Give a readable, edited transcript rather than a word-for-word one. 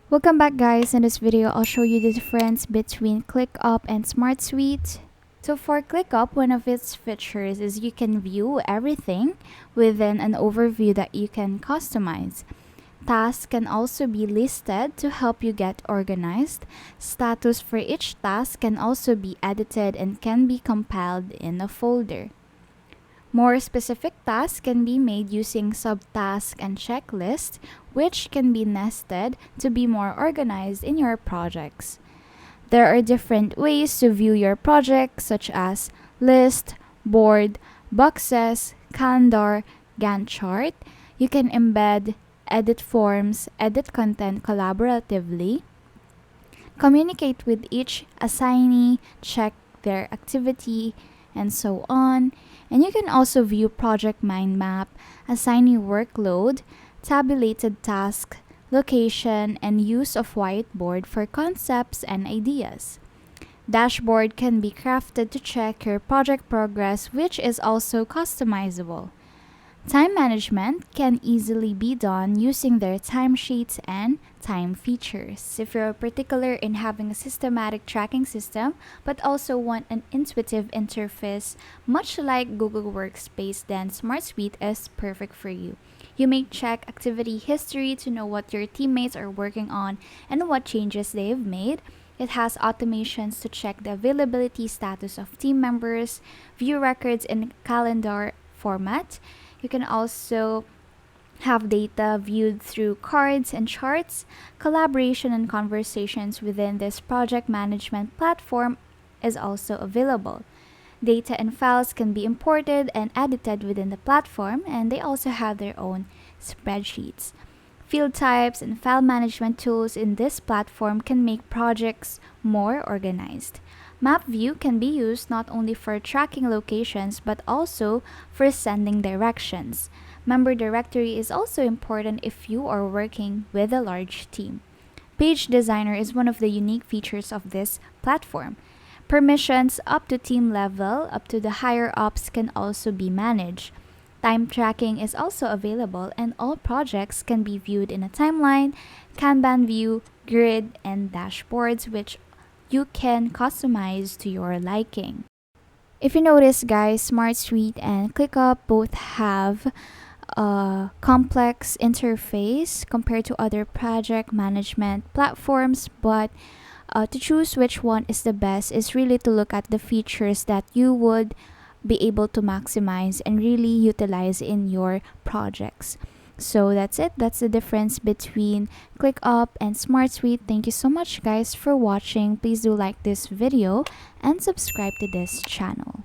Welcome back, guys. In this video, I'll show you the difference between ClickUp and Smartsuite. So for ClickUp, one of its features is you can view everything within an overview that you can customize. Tasks can also be listed to help you get organized. Status for each task can also be edited and can be compiled in a folder. More specific tasks can be made using subtasks and checklists, which can be nested to be more organized in your projects. There are different ways to view your project, such as list, board, boxes, calendar, Gantt chart. You can embed, edit forms, edit content collaboratively, communicate with each assignee, check their activity, and so on. And you can also view project mind map, assignee workload, tabulated task, location, and use of whiteboard for concepts and ideas. Dashboard can be crafted to check your project progress, which is also customizable. Time management can easily be done using their timesheets and time features. If you're particular in having a systematic tracking system but also want an intuitive interface much like Google Workspace, then Smartsuite is perfect for you. You may check activity history to know what your teammates are working on and what changes they've made. It has automations to check the availability status of team members, view records in calendar format. You can also have data viewed through cards and charts. Collaboration and conversations within this project management platform is also available. Data and files can be imported and edited within the platform, and they also have their own spreadsheets. Field types and file management tools in this platform can make projects more organized. Map view can be used not only for tracking locations but also for sending directions. Member directory is also important if you are working with a large team. Page Designer is one of the unique features of this platform. Permissions up to team level, up to the higher ups, can also be managed. Time tracking is also available, and all projects can be viewed in a timeline, Kanban view, grid, and dashboards, which you can customize to your liking. If you notice, guys, Smartsuite and ClickUp both have a complex interface compared to other project management platforms, but to choose which one is the best is really to look at the features that you would be able to maximize and really utilize in your projects. So that's it. That's the difference between ClickUp and Smartsuite. Thank you so much, guys, for watching. Please do like this video and subscribe to this channel.